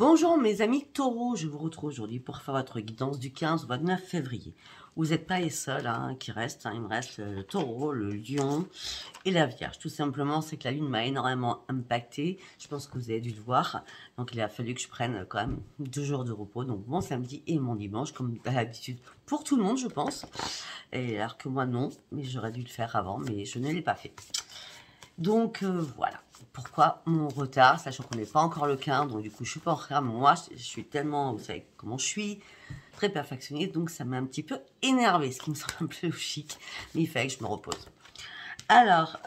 Bonjour mes amis taureaux, je vous retrouve aujourd'hui pour faire votre guidance du 15 au 29 février. Vous n'êtes pas les seuls qui restent, il me reste le taureau, le lion et la vierge. Tout simplement, c'est que la lune m'a énormément impacté, je pense que vous avez dû le voir. Donc il a fallu que je prenne quand même 2 jours de repos, donc mon samedi et mon dimanche, comme d'habitude pour tout le monde je pense. Et alors que moi non, mais j'aurais dû le faire avant, mais je ne l'ai pas fait. Donc voilà, pourquoi mon retard, sachant qu'on n'est pas encore le 15, donc du coup je suis pas en retard, mais moi je suis tellement, vous savez comment je suis, très perfectionniste, donc ça m'a un petit peu énervé, ce qui me semble un peu logique, mais il fallait que je me repose. Alors,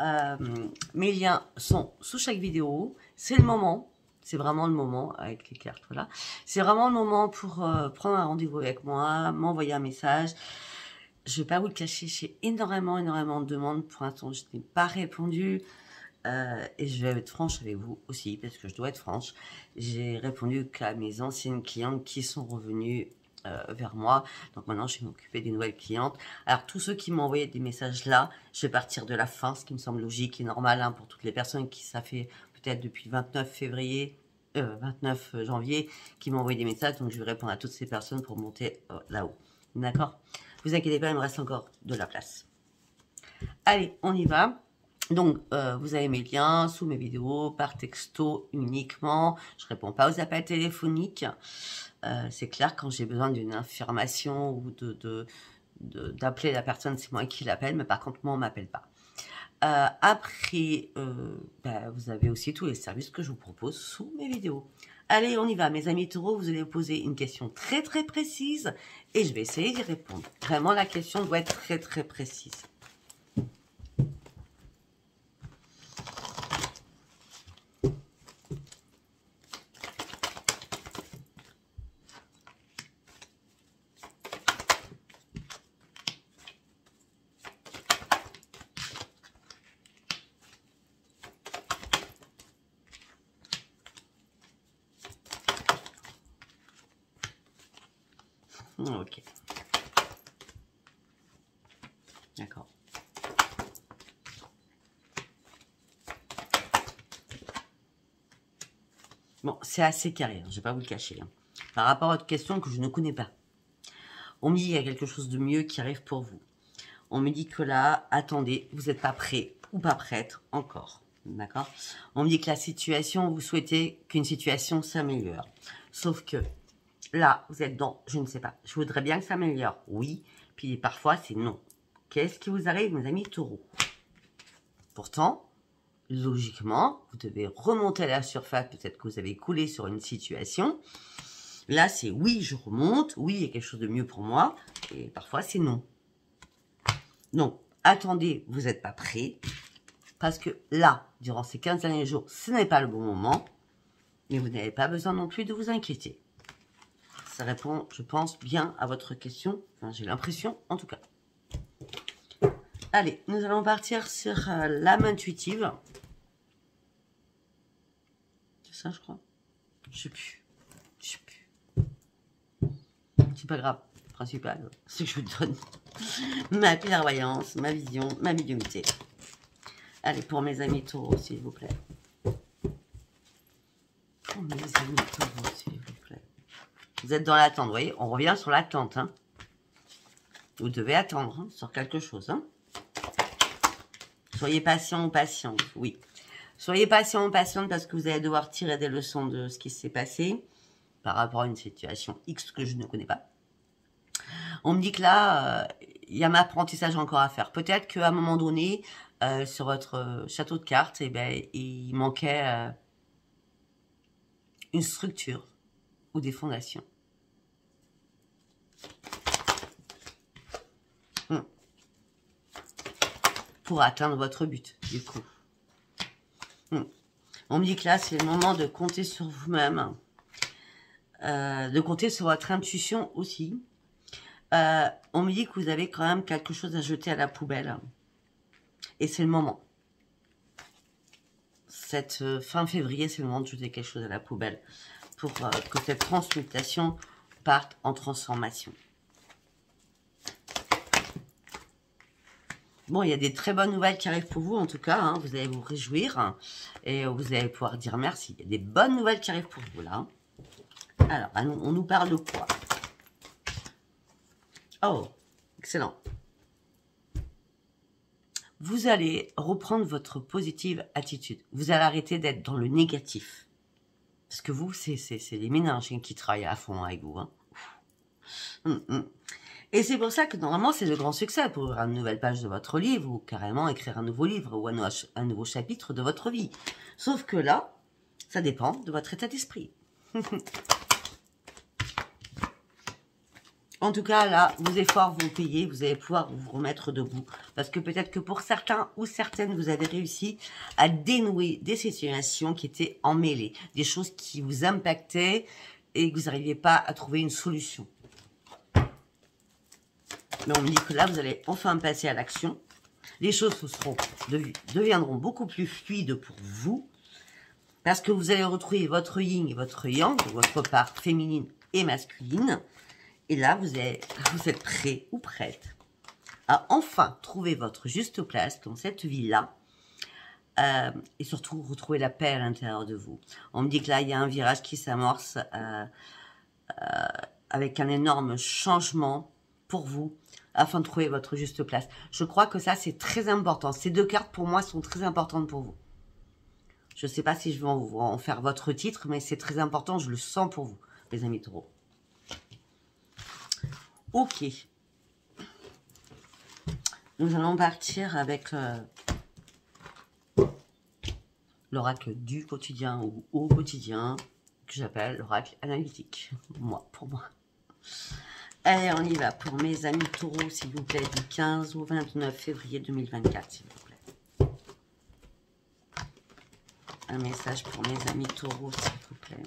mes liens sont sous chaque vidéo, c'est le moment, c'est vraiment le moment, avec les cartes, voilà, c'est vraiment le moment pour prendre un rendez-vous avec moi, m'envoyer un message. Je vais pas vous le cacher, j'ai énormément de demandes. Pour l'instant, je n'ai pas répondu. Et je vais être franche avec vous aussi, parce que je dois être franche. J'ai répondu qu'à mes anciennes clientes qui sont revenues vers moi. Donc maintenant, je vais m'occuper des nouvelles clientes. Alors, tous ceux qui m'ont envoyé des messages là, je vais partir de la fin, ce qui me semble logique et normal pour toutes les personnes qui, ça fait peut-être depuis le 29 janvier, qui m'ont envoyé des messages. Donc, je vais répondre à toutes ces personnes pour monter là-haut. D'accord ? Vous inquiétez pas, il me reste encore de la place. Allez, on y va. Donc, vous avez mes liens sous mes vidéos, par texto uniquement. Je réponds pas aux appels téléphoniques. C'est clair, quand j'ai besoin d'une information ou d'appeler la personne, c'est moi qui l'appelle. Mais par contre, moi, on m'appelle pas. Après, vous avez aussi tous les services que je vous propose sous mes vidéos. Allez, on y va. Mes amis taureaux, vous allez vous poser une question très précise et je vais essayer d'y répondre. Vraiment, la question doit être très précise. Ok. D'accord. Bon, c'est assez carré, je ne vais pas vous le cacher. Par rapport à votre question que je ne connais pas. On me dit qu'il y a quelque chose de mieux qui arrive pour vous. On me dit que là, attendez, vous n'êtes pas prêt ou pas prête encore. D'accord? On me dit que la situation, vous souhaitez qu'une situation s'améliore. Sauf que là, vous êtes dans, je ne sais pas, je voudrais bien que ça s'améliore. Oui, puis parfois c'est non. Qu'est-ce qui vous arrive, mes amis taureaux? Pourtant, logiquement, vous devez remonter à la surface. Peut-être que vous avez coulé sur une situation. Là, c'est oui, je remonte. Oui, il y a quelque chose de mieux pour moi. Et parfois, c'est non. Donc, attendez, vous n'êtes pas prêt. Parce que là, durant ces 15 derniers jours, ce n'est pas le bon moment. Mais vous n'avez pas besoin non plus de vous inquiéter. Ça répond, je pense, bien à votre question. Enfin, j'ai l'impression, en tout cas. Allez, nous allons partir sur l'âme intuitive. C'est ça, je crois. Je sais plus. C'est pas grave. Le principal, c'est que je vous donne ma clairvoyance, ma vision, ma médiumnité. Allez, pour mes amis taureaux, s'il vous plaît. Pour mes amis taureaux, s'il vous plaît. Vous êtes dans l'attente, vous voyez, on revient sur l'attente. Vous devez attendre sur quelque chose. Soyez patient ou patiente, oui. Soyez patient ou patiente parce que vous allez devoir tirer des leçons de ce qui s'est passé par rapport à une situation X que je ne connais pas. On me dit que là, il y a un apprentissage encore à faire. Peut-être qu'à un moment donné, sur votre château de cartes, il manquait une structure ou des fondations. Pour atteindre votre but, du coup. On me dit que là, c'est le moment de compter sur vous-même, de compter sur votre intuition aussi. On me dit que vous avez quand même quelque chose à jeter à la poubelle. Et c'est le moment. Cette fin février, c'est le moment de jeter quelque chose à la poubelle pour que cette transmutation parte en transformation. Bon, il y a des très bonnes nouvelles qui arrivent pour vous, en tout cas. Vous allez vous réjouir et vous allez pouvoir dire merci. Il y a des bonnes nouvelles qui arrivent pour vous, là. Alors, on nous parle de quoi? Oh, excellent. Vous allez reprendre votre positive attitude. Vous allez arrêter d'être dans le négatif. Parce que vous, c'est les méninges qui travaillent à fond avec vous. Hein. Et c'est pour ça que normalement, c'est le grand succès pour ouvrir une nouvelle page de votre livre ou carrément écrire un nouveau livre ou un nouveau chapitre de votre vie. Sauf que là, ça dépend de votre état d'esprit. En tout cas, là, vos efforts vont payer, vous allez pouvoir vous remettre debout. Parce que peut-être que pour certains ou certaines, vous avez réussi à dénouer des situations qui étaient emmêlées, des choses qui vous impactaient et que vous n'arriviez pas à trouver une solution. Mais on me dit que là, vous allez enfin passer à l'action. Les choses deviendront beaucoup plus fluides pour vous. Parce que vous allez retrouver votre yin et votre yang, votre part féminine et masculine. Et là, vous êtes prêt ou prête à enfin trouver votre juste place dans cette vie-là. Et surtout, retrouver la paix à l'intérieur de vous. On me dit que là, il y a un virage qui s'amorce avec un énorme changement pour vous afin de trouver votre juste place. Je crois que ça, c'est très important. Ces deux cartes, pour moi, sont très importantes pour vous. Je ne sais pas si je vais en faire votre titre, mais c'est très important. Je le sens pour vous, mes amis taureaux. Ok. Nous allons partir avec l'oracle du quotidien ou au quotidien, que j'appelle l'oracle analytique. Pour moi. Allez, on y va pour mes amis taureaux, s'il vous plaît, du 15 au 29 février 2024, s'il vous plaît. Un message pour mes amis taureaux, s'il vous plaît.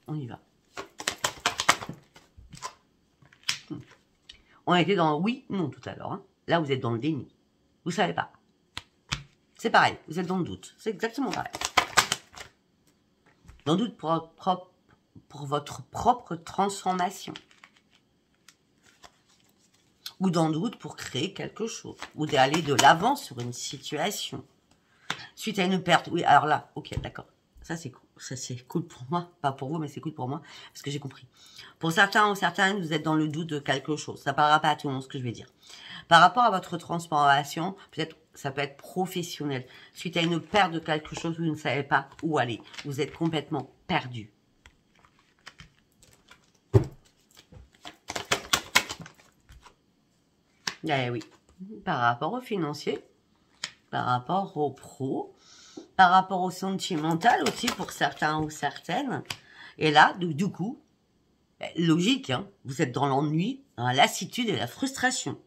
On y va. On était dans oui, non tout à l'heure. Hein. Là, vous êtes dans le déni. Vous ne savez pas. C'est pareil, vous êtes dans le doute. C'est exactement pareil. Dans le doute pour votre propre transformation. Ou dans le doute pour créer quelque chose. Ou d'aller de l'avant sur une situation. Suite à une perte. Oui, alors là, ok, d'accord. Ça, c'est cool. Ça, c'est cool pour moi. Pas pour vous, mais c'est cool pour moi. Parce que j'ai compris. Pour certains ou certaines, vous êtes dans le doute de quelque chose. Ça ne parlera pas à tout le monde, ce que je vais dire. Par rapport à votre transformation, peut-être ça peut être professionnel. Suite à une perte de quelque chose, vous ne savez pas où aller. Vous êtes complètement perdu. Eh oui. Par rapport au financier, par rapport au pro, par rapport au sentimental aussi pour certains ou certaines. Et là, du coup, logique, hein, vous êtes dans l'ennui, dans la lassitude et la frustration.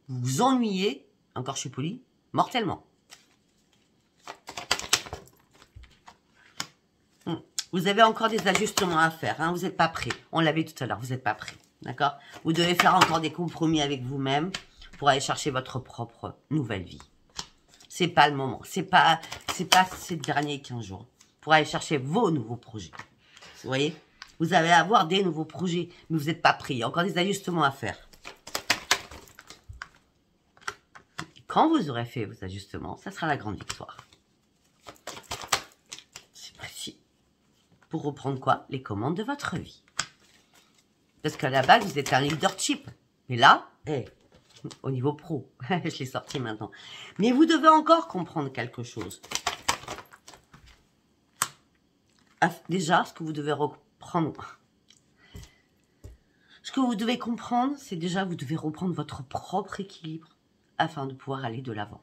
Vous vous ennuyez, encore je suis poli, mortellement. Vous avez encore des ajustements à faire, hein, vous n'êtes pas prêt. On l'avait tout à l'heure, vous n'êtes pas prêt. D'accord? Vous devez faire encore des compromis avec vous-même pour aller chercher votre propre nouvelle vie. C'est pas le moment. C'est pas ces derniers 15 jours. Pour aller chercher vos nouveaux projets. Vous voyez? Vous allez avoir des nouveaux projets, mais vous n'êtes pas pris. Il y a encore des ajustements à faire. Quand vous aurez fait vos ajustements, ça sera la grande victoire. C'est précis. Pour reprendre quoi? Les commandes de votre vie. Parce qu'à la base, vous êtes un leadership. Mais là, au niveau pro, je l'ai sorti maintenant. Mais vous devez encore comprendre quelque chose. Déjà, ce que vous devez reprendre... Ce que vous devez comprendre, c'est déjà vous devez reprendre votre propre équilibre afin de pouvoir aller de l'avant.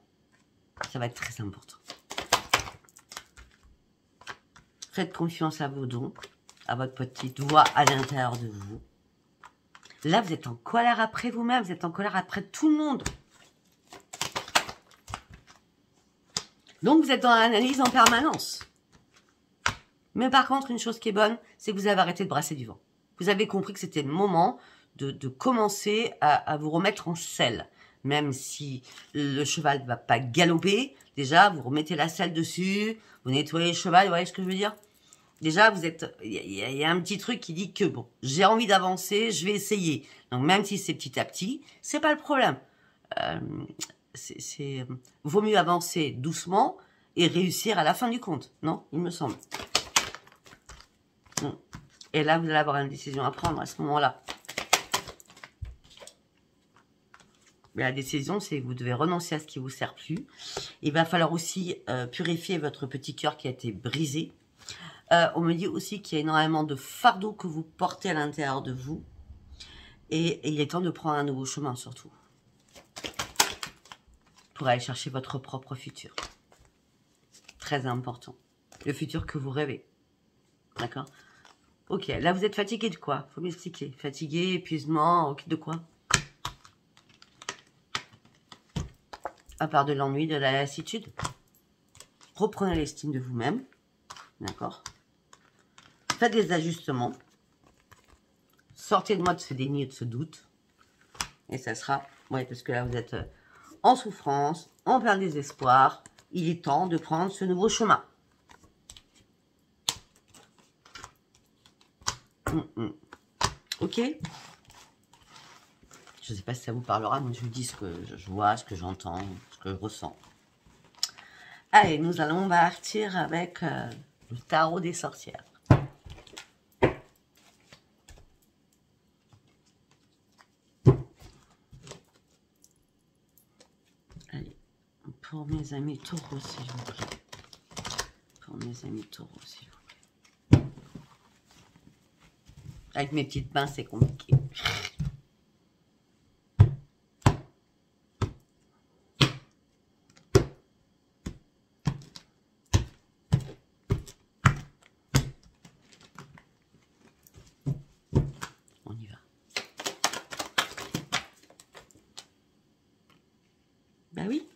Ça va être très important. Faites confiance à vos dons, à votre petite voix à l'intérieur de vous. Là, vous êtes en colère après vous-même, vous êtes en colère après tout le monde. Donc, vous êtes dans l'analyse en permanence. Mais par contre, une chose qui est bonne, c'est que vous avez arrêté de brasser du vent. Vous avez compris que c'était le moment de commencer à vous remettre en selle. Même si le cheval ne va pas galoper, déjà, vous remettez la selle dessus, vous nettoyez le cheval, vous voyez ce que je veux dire? Déjà, il y a un petit truc qui dit que, bon, j'ai envie d'avancer, je vais essayer. Donc, même si c'est petit à petit, c'est pas le problème. Vaut mieux avancer doucement et réussir à la fin du compte, non? Il me semble. Et là, vous allez avoir une décision à prendre à ce moment-là. Mais la décision, c'est que vous devez renoncer à ce qui ne vous sert plus. Il va falloir aussi purifier votre petit cœur qui a été brisé. On me dit aussi qu'il y a énormément de fardeaux que vous portez à l'intérieur de vous. Et il est temps de prendre un nouveau chemin, surtout. Pour aller chercher votre propre futur. Très important. Le futur que vous rêvez. D'accord? Ok, là vous êtes fatigué de quoi? Faut m'expliquer. Fatigué, épuisement, ok, de quoi? À part de l'ennui, de la lassitude. Reprenez l'estime de vous-même. D'accord? Faites des ajustements. Sortez-moi de ce déni et de ce doute. Et ça sera... Ouais, parce que là vous êtes en souffrance, en plein désespoir. Il est temps de prendre ce nouveau chemin. Ok? Je ne sais pas si ça vous parlera, mais je vous dis ce que je vois, ce que j'entends, ce que je ressens. Allez, nous allons partir avec le tarot des sorcières. Allez, pour mes amis taureaux, s'il vous plaît. Pour mes amis taureaux, s'il vous plaît. Avec mes petites mains, c'est compliqué. On y va. Ben oui.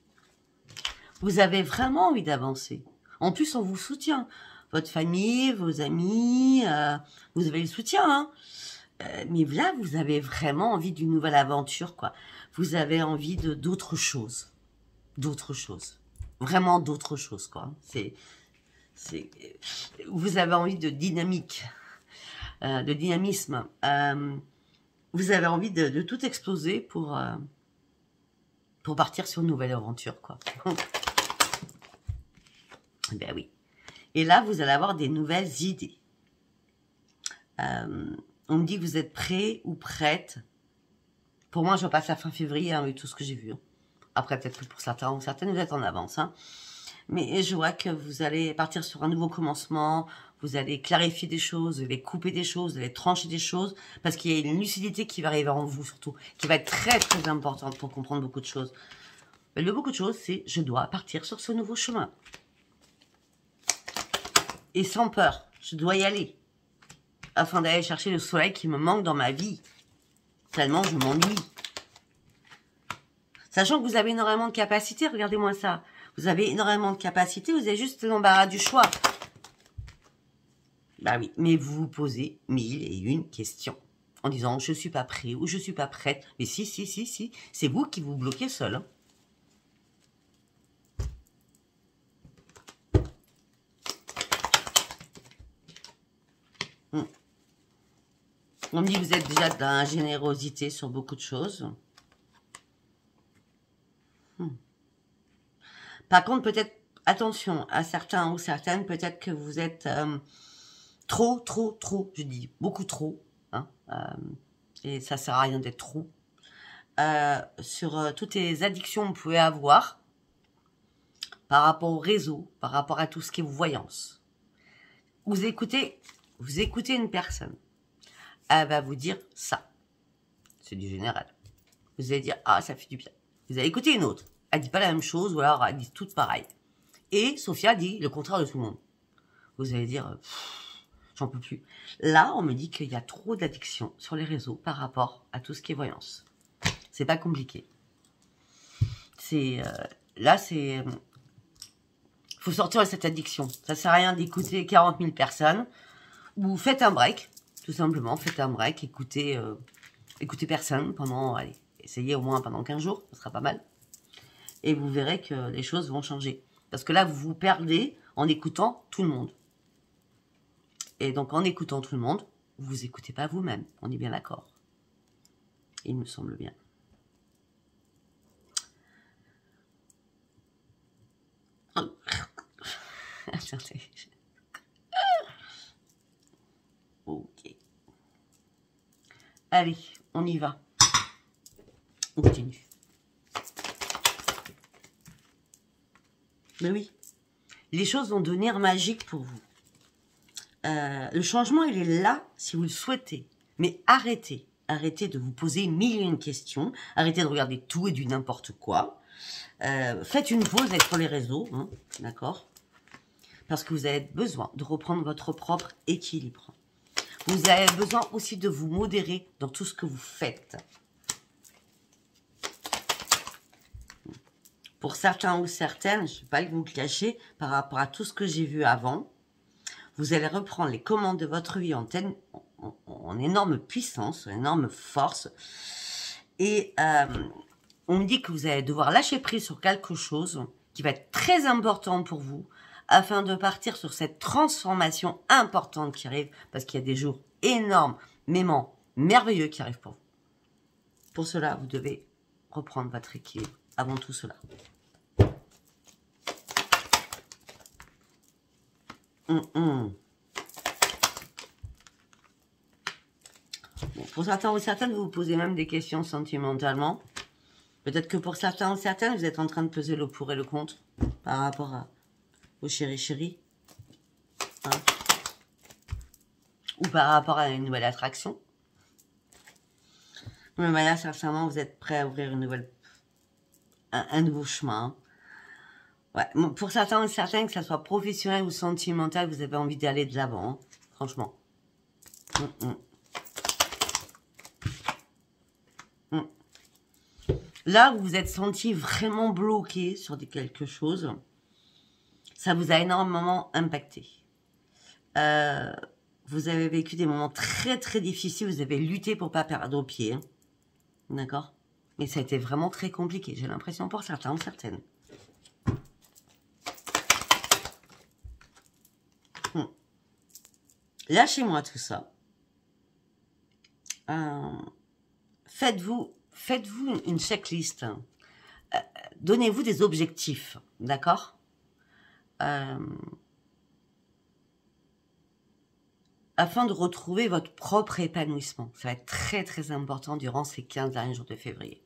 Vous avez vraiment envie d'avancer. En plus, on vous soutient. Votre famille, vos amis, vous avez le soutien, hein. Mais là, vous avez vraiment envie d'une nouvelle aventure, quoi. Vous avez envie de d'autres choses. D'autres choses. Vraiment d'autres choses, quoi. Vous avez envie de dynamique, de dynamisme. Vous avez envie de tout exploser pour partir sur une nouvelle aventure, quoi. Ben oui. Et là, vous allez avoir des nouvelles idées. On me dit que vous êtes prêt ou prête. Pour moi, je passe à fin février, hein, avec tout ce que j'ai vu. Hein. Après, peut-être que pour certains ou certaines, vous êtes en avance. Hein. Mais je vois que vous allez partir sur un nouveau commencement. Vous allez clarifier des choses, vous allez couper des choses, vous allez trancher des choses. Parce qu'il y a une lucidité qui va arriver en vous, surtout. Qui va être très, très importante pour comprendre beaucoup de choses. Mais le beaucoup de choses, c'est je dois partir sur ce nouveau chemin. Et sans peur, je dois y aller. Afin d'aller chercher le soleil qui me manque dans ma vie. Tellement je m'ennuie. Sachant que vous avez énormément de capacités, regardez-moi ça. Vous avez énormément de capacités, vous avez juste l'embarras du choix. Bah oui, mais vous vous posez 1001 questions. En disant, je suis pas prêt ou je suis pas prête. Mais si, c'est vous qui vous bloquez seul. Hein. On me dit que vous êtes déjà dans la générosité sur beaucoup de choses. Par contre, peut-être, attention, à certains ou certaines, peut-être que vous êtes trop, je dis beaucoup trop, hein, et ça sert à rien d'être trop, sur toutes les addictions que vous pouvez avoir par rapport au réseau, par rapport à tout ce qui est voyance. Vous écoutez une personne, elle va vous dire ça, c'est du général. Vous allez dire, ah, ça fait du bien. Vous allez écouter une autre, elle dit pas la même chose, ou alors elle dit toutes pareilles. Et Sophia dit le contraire de tout le monde. Vous allez dire, j'en peux plus. Là, on me dit qu'il y a trop d'addiction sur les réseaux par rapport à tout ce qui est voyance. C'est pas compliqué. Là, faut sortir de cette addiction. Ça sert à rien d'écouter 40 000 personnes. Ou faites un break, tout simplement. Faites un break, écoutez personne pendant, allez, essayez au moins pendant 15 jours, ça sera pas mal. Et vous verrez que les choses vont changer. Parce que là, vous vous perdez en écoutant tout le monde. Et donc, en écoutant tout le monde, vous vous écoutez pas vous-même. On est bien d'accord. Il me semble bien. Attendez. Ok. Allez, on y va. On continue. Mais oui, les choses vont devenir magiques pour vous. Le changement, il est là si vous le souhaitez. Mais arrêtez. Arrêtez de vous poser mille et une questions. Arrêtez de regarder tout et du n'importe quoi. Faites une pause sur les réseaux, hein, d'accord? Parce que vous avez besoin de reprendre votre propre équilibre. Vous avez besoin aussi de vous modérer dans tout ce que vous faites. Pour certains ou certaines, je ne vais pas vous le cacher, par rapport à tout ce que j'ai vu avant, vous allez reprendre les commandes de votre vie en énorme puissance, en énorme force. Et on me dit que vous allez devoir lâcher prise sur quelque chose qui va être très important pour vous, afin de partir sur cette transformation importante qui arrive, parce qu'il y a des jours énormément merveilleux qui arrivent pour vous. Pour cela, vous devez reprendre votre équilibre avant tout cela. Bon, pour certains ou certaines, vous vous posez même des questions sentimentalement. Peut-être que pour certains ou certaines, vous êtes en train de peser le pour et le contre par rapport à vos chéris. Hein, ou par rapport à une nouvelle attraction. Mais là, sincèrement, vous êtes prêt à ouvrir un nouveau chemin. Ouais. Pour certains ou certaines, que ça soit professionnel ou sentimental, vous avez envie d'aller de l'avant, hein, franchement. Là où vous êtes senti vraiment bloqué sur quelque chose, ça vous a énormément impacté. Vous avez vécu des moments très très difficiles, vous avez lutté pour pas perdre au pied. Hein. D'accord? Mais ça a été vraiment très compliqué, j'ai l'impression pour certains ou certaines. Lâchez-moi tout ça. Faites-vous une checklist. Donnez-vous des objectifs, d'accord? Afin de retrouver votre propre épanouissement. Ça va être très très important durant ces 15 derniers jours de février.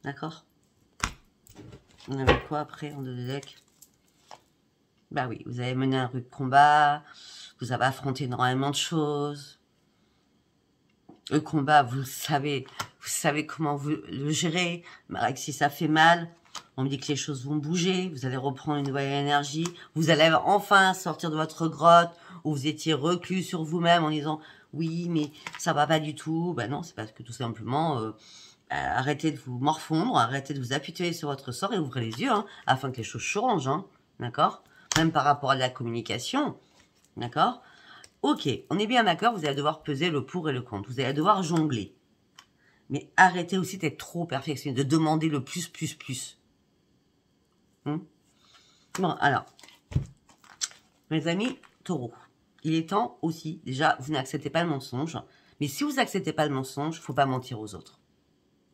D'accord? On avait quoi après en deux decks? Bah oui, vous avez mené un rude combat, vous avez affronté énormément de choses. Le combat, vous savez comment vous le gérer. Mais si ça fait mal, on me dit que les choses vont bouger, vous allez reprendre une nouvelle énergie, vous allez enfin sortir de votre grotte où vous étiez reclus sur vous-même en disant oui, mais ça va pas du tout. Ben non, c'est parce que tout simplement, arrêtez de vous morfondre, arrêtez de vous appuyer sur votre sort et ouvrez les yeux, hein, afin que les choses changent, hein, d'accord? Même par rapport à la communication, d'accord? Ok, on est bien d'accord, vous allez devoir peser le pour et le contre, vous allez devoir jongler. Mais arrêtez aussi d'être trop perfectionniste, de demander le plus. Bon, alors, mes amis taureaux, il est temps aussi, déjà, vous n'acceptez pas le mensonge, mais si vous n'acceptez pas le mensonge, il ne faut pas mentir aux autres.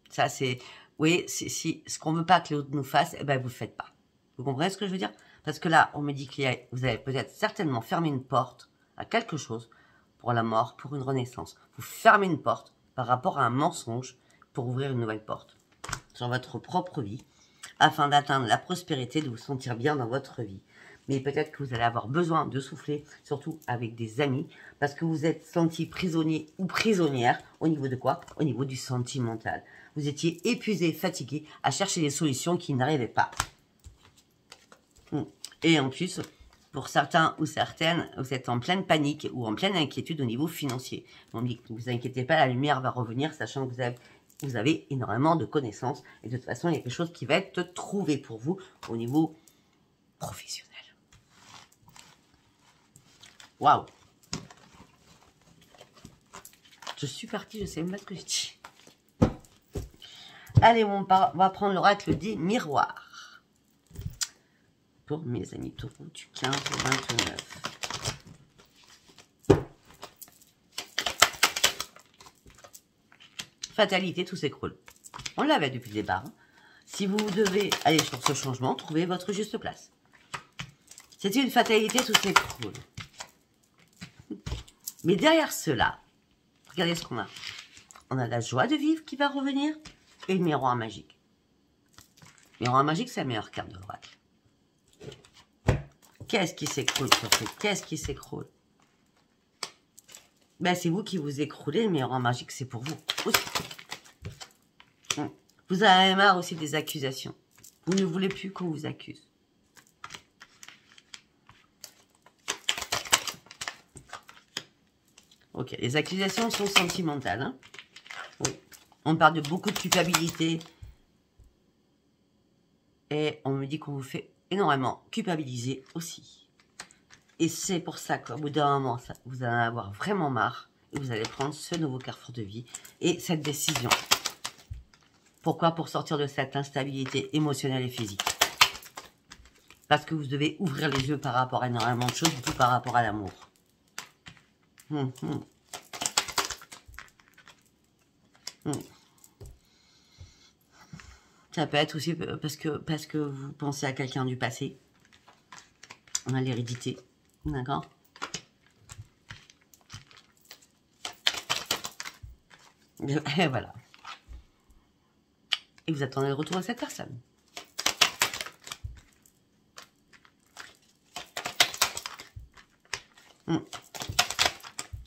Ça, c'est, oui, si ce qu'on ne veut pas que les autres nous fassent, eh ben, vous ne le faites pas. Vous comprenez ce que je veux dire? Parce que là, on me dit que vous avez peut-être certainement fermé une porte à quelque chose pour la mort, pour une renaissance. Vous fermez une porte par rapport à un mensonge pour ouvrir une nouvelle porte sur votre propre vie, afin d'atteindre la prospérité, de vous sentir bien dans votre vie. Mais peut-être que vous allez avoir besoin de souffler, surtout avec des amis, parce que vous êtes senti prisonnier ou prisonnière au niveau de quoi? Au niveau du sentimental. Vous étiez épuisé, fatigué, à chercher des solutions qui n'arrivaient pas. Et en plus, pour certains ou certaines, vous êtes en pleine panique ou en pleine inquiétude au niveau financier. On dit que ne vous inquiétez pas, la lumière va revenir, sachant que vous avez énormément de connaissances. Et de toute façon, il y a quelque chose qui va être trouvé pour vous au niveau professionnel. Waouh! Je suis partie, je ne sais même pas ce que je dis. Allez, on va prendre l'oracle des miroirs. Pour mes amis taureaux du 15 au 29. Fatalité, tout s'écroule. On l'avait depuis le départ. Hein. Si vous devez aller sur ce changement, trouvez votre juste place. C'est une fatalité, tout s'écroule. Mais derrière cela, regardez ce qu'on a. On a la joie de vivre qui va revenir et le miroir magique. Le miroir magique, c'est la meilleure carte de l'oracle. Qu'est-ce qui s'écroule, surtout? Qu'est-ce qui s'écroule? Ben, c'est vous qui vous écroulez. Le miroir magique, c'est pour vous aussi. Vous avez marre aussi des accusations. Vous ne voulez plus qu'on vous accuse. Ok, les accusations sont sentimentales. Hein, oui. On parle de beaucoup de culpabilité. Et on me dit qu'on vous fait énormément culpabiliser aussi. Et c'est pour ça qu'au bout d'un moment, vous allez en avoir vraiment marre. Et vous allez prendre ce nouveau carrefour de vie et cette décision. Pourquoi? Pour sortir de cette instabilité émotionnelle et physique. Parce que vous devez ouvrir les yeux par rapport à énormément de choses, surtout par rapport à l'amour. Ça peut être aussi parce que vous pensez à quelqu'un du passé. On a l'hérédité. D'accord? Et voilà. Et vous attendez le retour de cette personne.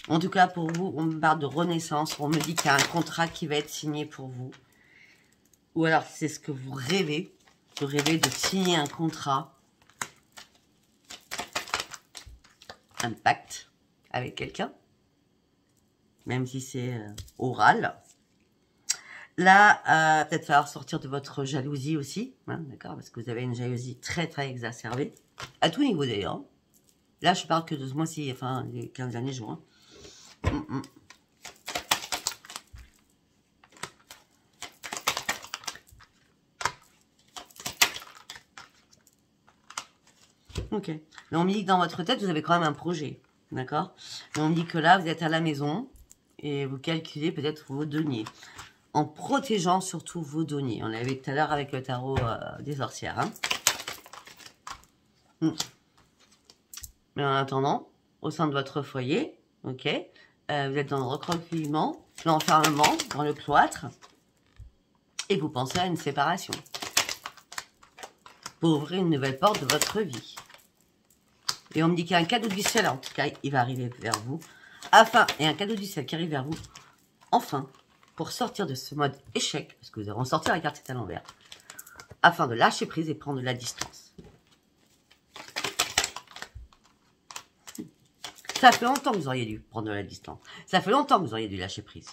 En tout cas, pour vous, on me parle de renaissance. On me dit qu'il y a un contrat qui va être signé pour vous. Ou alors, c'est ce que vous rêvez. Vous rêvez de signer un contrat. Un pacte avec quelqu'un. Même si c'est oral. Là, peut-être falloir sortir de votre jalousie aussi. Hein, d'accord? Parce que vous avez une jalousie très, très exacerbée. À tout niveau d'ailleurs. Là, je parle que de ce mois-ci, enfin, les 15 derniers jours. Hein. Ok. Mais on me dit que dans votre tête, vous avez quand même un projet. D'accord? Mais on me dit que là, vous êtes à la maison et vous calculez peut-être vos deniers. En protégeant surtout vos deniers. On l'avait tout à l'heure avec le tarot des sorcières. Hein. Mais en attendant, au sein de votre foyer, ok, vous êtes dans le recroquevillement, l'enfermement, dans le cloître, et vous pensez à une séparation. Pour ouvrir une nouvelle porte de votre vie. Et on me dit qu'il y a un cadeau du ciel, en tout cas, il va arriver vers vous. Et un cadeau du ciel qui arrive vers vous, enfin, pour sortir de ce mode échec, parce que vous allez en sortir la carte est à l'envers, afin de lâcher prise et prendre de la distance. Ça fait longtemps que vous auriez dû prendre de la distance. Ça fait longtemps que vous auriez dû lâcher prise.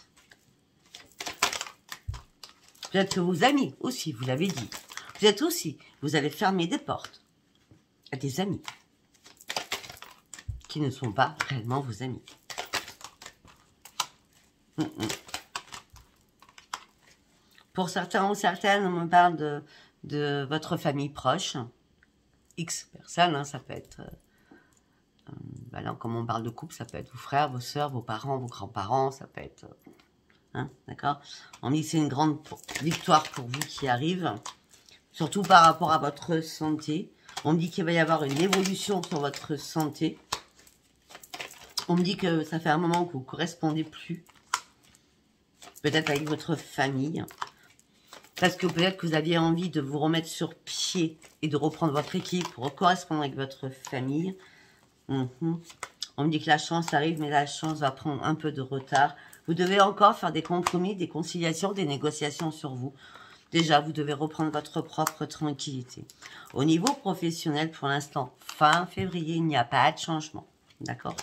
Peut-être que vos amis aussi, vous l'avez dit. Peut-être aussi, vous allez fermer des portes à des amis qui ne sont pas réellement vos amis. Pour certains ou certaines, on me parle de votre famille proche. X personnes, hein, ça peut être... là, comme on parle de couple, ça peut être vos frères, vos sœurs, vos parents, vos grands-parents, ça peut être... hein, d'accord? On me dit que c'est une grande victoire pour vous qui arrive, surtout par rapport à votre santé. On me dit qu'il va y avoir une évolution sur votre santé. On me dit que ça fait un moment que vous ne correspondez plus. Peut-être avec votre famille. Parce que peut-être que vous aviez envie de vous remettre sur pied et de reprendre votre équipe pour correspondre avec votre famille. On me dit que la chance arrive, mais la chance va prendre un peu de retard. Vous devez encore faire des compromis, des conciliations, des négociations sur vous. Déjà, vous devez reprendre votre propre tranquillité. Au niveau professionnel, pour l'instant, fin février, il n'y a pas de changement. D'accord?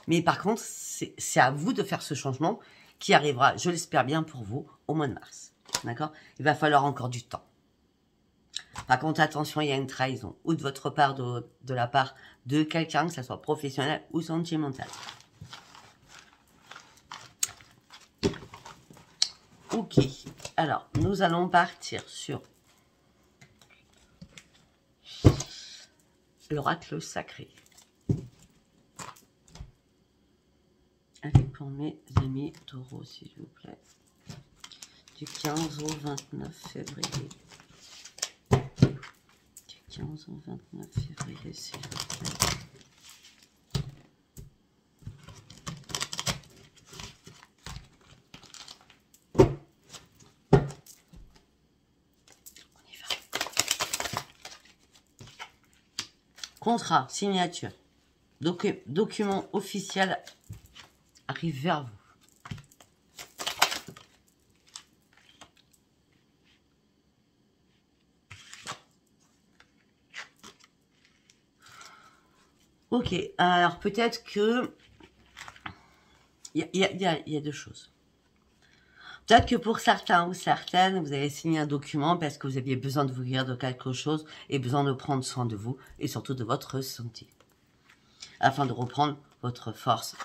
Mais par contre, c'est à vous de faire ce changement qui arrivera, je l'espère bien pour vous, au mois de mars. D'accord? Il va falloir encore du temps. Par contre, attention, il y a une trahison. Ou de votre part, de la part de quelqu'un, que ce soit professionnel ou sentimental. Ok. Alors, nous allons partir sur l'oracle sacré. Allez, pour mes amis taureaux, s'il vous plaît. Du 15 au 29 février. Du 15 au 29 février, s'il vous plaît. Contrat, signature, document officiel arrive vers vous. Ok, alors peut-être que il y a deux choses. Peut-être que pour certains ou certaines, vous avez signé un document parce que vous aviez besoin de vous guérir de quelque chose et besoin de prendre soin de vous et surtout de votre santé. Afin de reprendre votre force,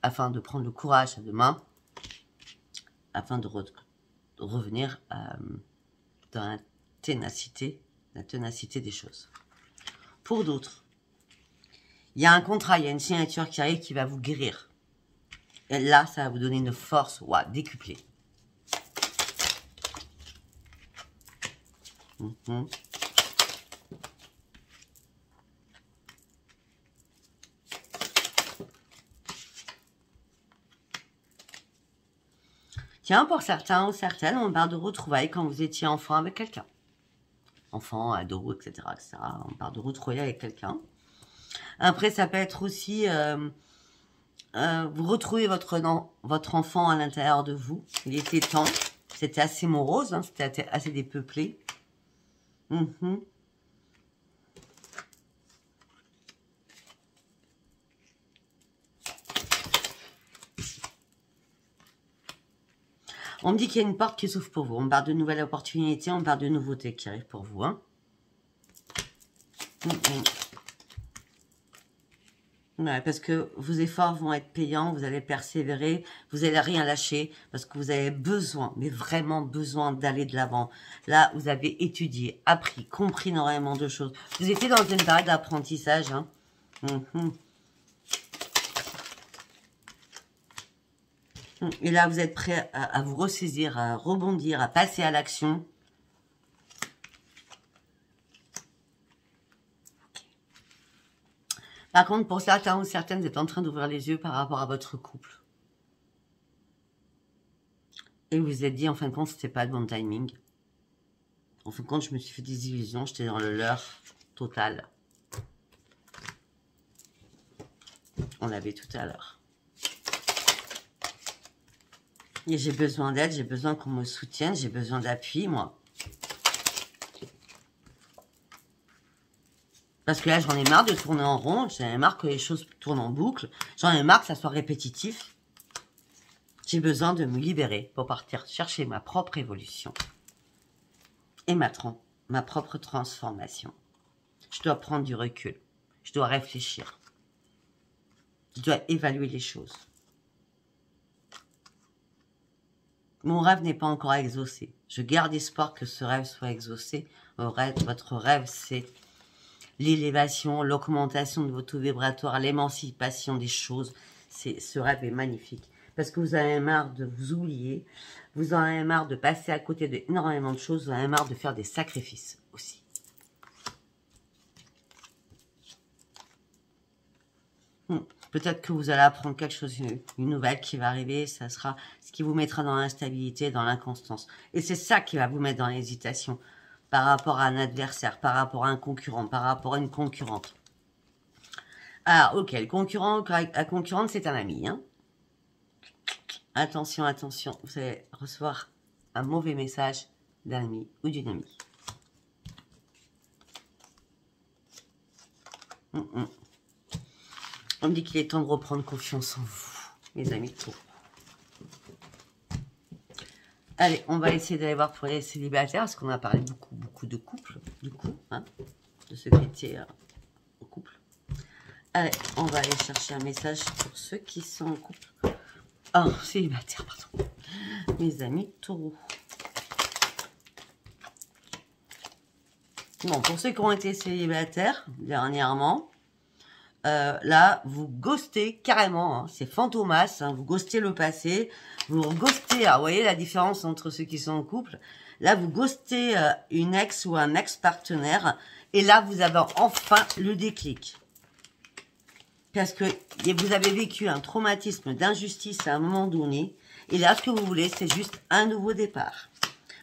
afin de prendre le courage à deux mains, afin de revenir dans la ténacité des choses. Pour d'autres, il y a un contrat, il y a une signature qui arrive qui va vous guérir. Et là, ça va vous donner une force décuplée. Tiens, pour certains ou certaines, on parle de retrouvailles quand vous étiez enfant avec quelqu'un. Enfant, ado, etc., etc. On parle de retrouvailles avec quelqu'un. Après, ça peut être aussi... vous retrouvez votre enfant à l'intérieur de vous. Il était temps. C'était assez morose, hein, c'était assez dépeuplé. On me dit qu'il y a une porte qui s'ouvre pour vous. On parle de nouvelles opportunités, on parle de nouveautés qui arrivent pour vous. Hein. Ouais, parce que vos efforts vont être payants, vous allez persévérer, vous n'allez rien lâcher, parce que vous avez besoin, mais vraiment besoin d'aller de l'avant. Là, vous avez étudié, appris, compris énormément de choses. Vous étiez dans une période d'apprentissage. Hein. Et là, vous êtes prêt à vous ressaisir, à rebondir, à passer à l'action. Par contre, pour certains ou certaines, vous êtes en train d'ouvrir les yeux par rapport à votre couple. Et vous vous êtes dit, en fin de compte, c'était pas le bon timing. En fin de compte, je me suis fait des illusions, j'étais dans le leurre total. On l'avait tout à l'heure. Et j'ai besoin d'aide, j'ai besoin qu'on me soutienne, j'ai besoin d'appui, moi. Parce que là, j'en ai marre de tourner en rond, j'en ai marre que les choses tournent en boucle, j'en ai marre que ça soit répétitif. J'ai besoin de me libérer pour partir chercher ma propre évolution. Et ma propre transformation. Je dois prendre du recul. Je dois réfléchir. Je dois évaluer les choses. Mon rêve n'est pas encore exaucé. Je garde espoir que ce rêve soit exaucé. Votre rêve, c'est l'élévation, l'augmentation de votre taux vibratoire, l'émancipation des choses. Ce rêve est magnifique. Parce que vous avez marre de vous oublier. Vous en avez marre de passer à côté d'énormément de choses. Vous en avez marre de faire des sacrifices aussi. Peut-être que vous allez apprendre quelque chose, une nouvelle qui va arriver. Ça sera ce qui vous mettra dans l'instabilité, dans l'inconstance. Et c'est ça qui va vous mettre dans l'hésitation. Par rapport à un adversaire, par rapport à un concurrent, par rapport à une concurrente. Alors, ok, le concurrent, la concurrente, c'est un ami. Hein. Attention, attention, vous allez recevoir un mauvais message d'un ami ou d'une amie. On me dit qu'il est temps de reprendre confiance en vous, mes amis. Allez, on va essayer d'aller voir pour les célibataires, parce qu'on a parlé beaucoup de couples, du coup, hein, de ceux qui étaient en couple. Allez, on va aller chercher un message pour ceux qui sont en couple. Oh, célibataire, pardon. Mes amis taureaux. Bon, pour ceux qui ont été célibataires dernièrement, là, vous ghostez carrément. Hein, c'est fantomas, hein, vous ghostez le passé. Vous ghostez, vous voyez la différence entre ceux qui sont en couple. Là, vous ghostez une ex ou un ex-partenaire. Et là, vous avez enfin le déclic. Parce que vous avez vécu un traumatisme d'injustice à un moment donné. Et là, ce que vous voulez, c'est juste un nouveau départ.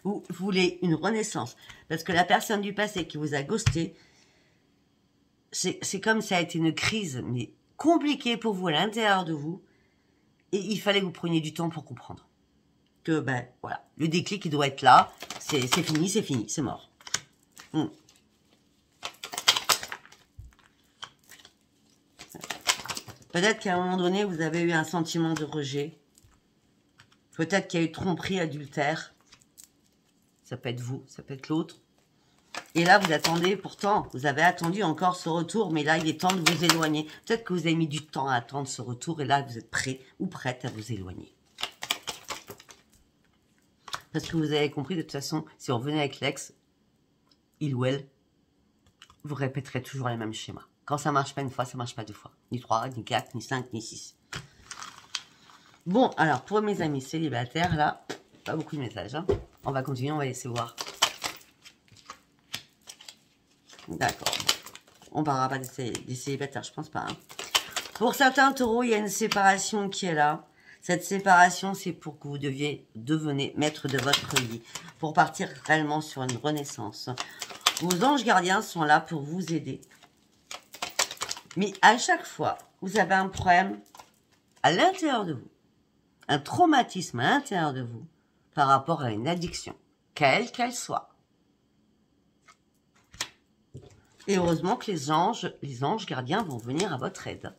Vous voulez une renaissance. Parce que la personne du passé qui vous a ghosté c'est comme ça a été une crise, mais compliquée pour vous à l'intérieur de vous. Et il fallait que vous preniez du temps pour comprendre. Que, ben, voilà, le déclic, il doit être là. C'est fini, c'est mort. Peut-être qu'à un moment donné, vous avez eu un sentiment de rejet. Peut-être qu'il y a eu tromperie, adultère. Ça peut être vous, ça peut être l'autre. Et là, vous attendez, pourtant, vous avez attendu encore ce retour, mais là, il est temps de vous éloigner. Peut-être que vous avez mis du temps à attendre ce retour, et là, vous êtes prêt ou prête à vous éloigner. Parce que vous avez compris, de toute façon, si on revenait avec l'ex, il ou elle, vous répéterez toujours les mêmes schémas. Quand ça marche pas une fois, ça marche pas deux fois. Ni 3, ni 4, ni 5, ni 6. Bon, alors, pour mes amis célibataires, là, pas beaucoup de messages. Hein. On va continuer, on va essayer de voir. D'accord. On parlera pas des célibataires, je pense pas. Hein. Pour certains taureaux, il y a une séparation qui est là. Cette séparation, c'est pour que vous devenez maître de votre vie. Pour partir réellement sur une renaissance. Vos anges gardiens sont là pour vous aider. Mais à chaque fois, vous avez un problème à l'intérieur de vous. Un traumatisme à l'intérieur de vous par rapport à une addiction. Quelle qu'elle soit. Et heureusement que les anges gardiens vont venir à votre aide.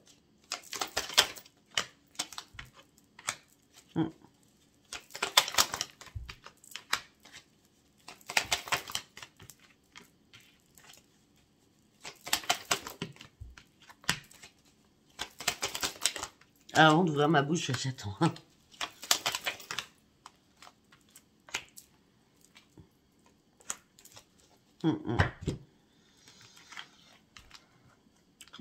Avant d'ouvrir ma bouche, j'attends.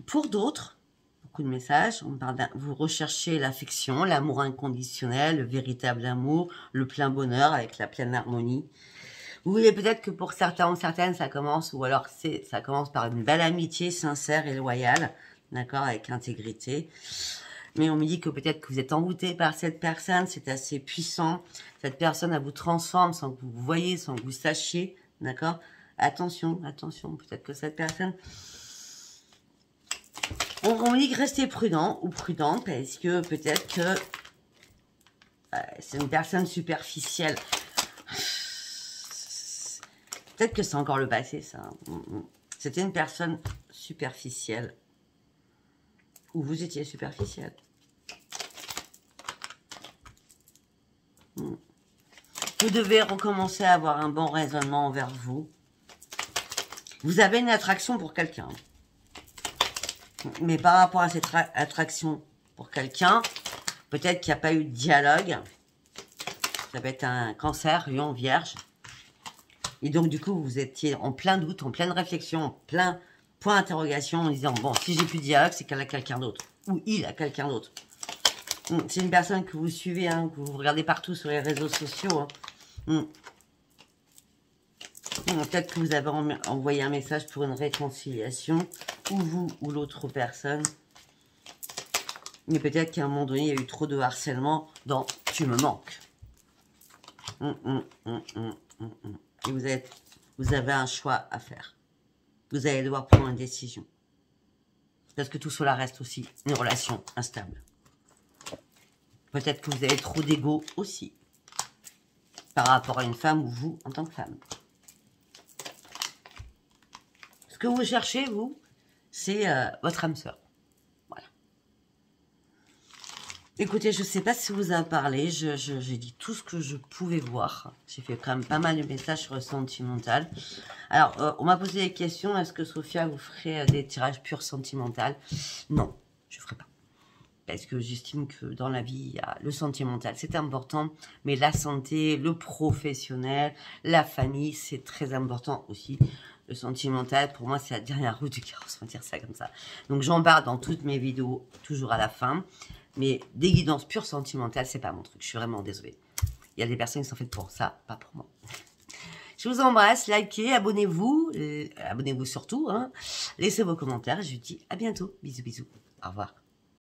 Pour d'autres, beaucoup de messages, on parle vous recherchez l'affection, l'amour inconditionnel, le véritable amour, le plein bonheur avec la pleine harmonie. Vous voulez peut-être que pour certains ou certaines, ça commence, ou alors ça commence par une belle amitié sincère et loyale, d'accord, avec intégrité. Mais on me dit que peut-être que vous êtes envoûté par cette personne, c'est assez puissant. Cette personne, elle vous transforme sans que vous voyez, sans que vous sachiez, d'accord? Attention, attention, peut-être que cette personne... On me dit que restez prudent ou prudente parce que peut-être que c'est une personne superficielle. Peut-être que c'est encore le passé, ça. C'était une personne superficielle. Ou vous étiez superficielle. Vous devez recommencer à avoir un bon raisonnement envers vous. Vous avez une attraction pour quelqu'un. Mais par rapport à cette attraction pour quelqu'un, peut-être qu'il n'y a pas eu de dialogue. Ça peut être un cancer, lion, vierge. Et donc, du coup, vous étiez en plein doute, en pleine réflexion, en plein point d'interrogation, en disant, bon, si j'ai plus de dialogue, c'est qu'elle a quelqu'un d'autre. Ou il a quelqu'un d'autre. C'est une personne que vous suivez, hein, que vous regardez partout sur les réseaux sociaux. Hein. Peut-être que vous avez envoyé un message pour une réconciliation, ou vous, ou l'autre personne. Mais peut-être qu'à un moment donné, il y a eu trop de harcèlement dans « tu me manques ». Et vous avez un choix à faire. Vous allez devoir prendre une décision. Parce que tout cela reste aussi une relation instable. Peut-être que vous avez trop d'ego aussi. Par rapport à une femme ou vous en tant que femme. Ce que vous cherchez, vous, c'est votre âme sœur. Voilà. Écoutez, je ne sais pas si vous a parlé. J'ai dit tout ce que je pouvais voir. J'ai fait quand même pas mal de messages sur le sentimental. Alors, on m'a posé des questions. Est-ce que Sophia vous ferait des tirages purs sentimental? Non, je ne ferai pas. Parce que j'estime que dans la vie, il y a le sentimental, c'est important. Mais la santé, le professionnel, la famille, c'est très important aussi. Le sentimental, pour moi, c'est la dernière roue du carrosse, on va dire ça comme ça. Donc, j'en parle dans toutes mes vidéos, toujours à la fin. Mais des guidances pures sentimentales, c'est pas mon truc. Je suis vraiment désolée. Il y a des personnes qui sont faites pour ça, pas pour moi. Je vous embrasse, likez, abonnez-vous. Abonnez-vous surtout. Hein. Laissez vos commentaires. Je vous dis à bientôt. Bisous, bisous. Au revoir.